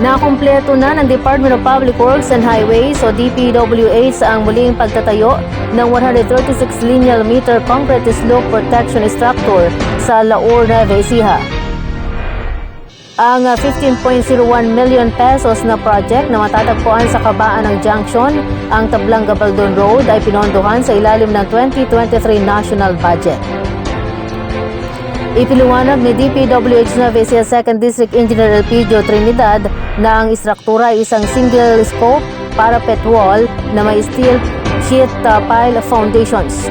Nakumpleto na ng Department of Public Works and Highways o DPWH ang muling pagtatayo ng 136 linear meter concrete slope protection structure sa Laur, Nueva Ecija. Ang 15.01 million pesos na project na matatagpuan sa kabaan ng junction, ang Tablang-Gabaldon Road ay pinondohan sa ilalim ng 2023 National Budget. Ipiliwanag ni DPWH Nueva Ecija 2nd District Engineer Elpidio Trinidad na ang istruktura ay isang single scope parapet wall na may steel sheet pile foundations.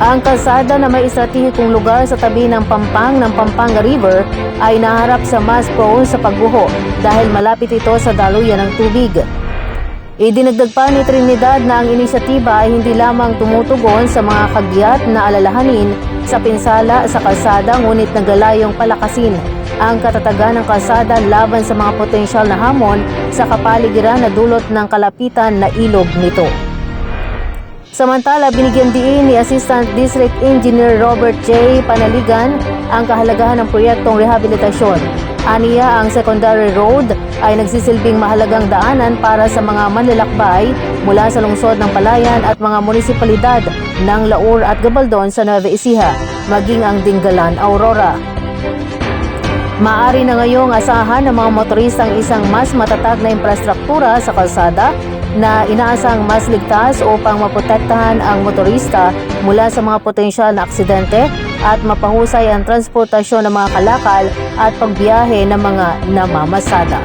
Ang kalsada na may estratehikong lugar sa tabi ng Pampanga River ay naharap sa mas prone sa pagguho dahil malapit ito sa daluyan ng tubig. Idinagdag pa ni Trinidad na ang inisyatiba ay hindi lamang tumutugon sa mga kagyat na alalahanin sa pinsala sa kalsada ngunit naglalayong palakasin ang katatagan ng kalsada laban sa mga potensyal na hamon sa kapaligiran na dulot ng kalapitan na ilog nito. Samantala, binigyan diin ni Assistant District Engineer Robert J. Panaligan ang kahalagahan ng proyektong rehabilitasyon. Aniya, ang secondary road ay nagsisilbing mahalagang daanan para sa mga manlalakbay mula sa lungsod ng Palayan at mga munisipalidad ng Laur at Gabaldon sa Nueva Ecija, maging ang Dingalan, Aurora. Maaari na ngayong asahan ng mga motoristang isang mas matatag na infrastruktura sa kalsada na inaasang mas ligtas upang maprotektahan ang motorista mula sa mga potensyal na aksidente at mapahusay ang transportasyon ng mga kalakal at pagbiyahe ng mga namamasada.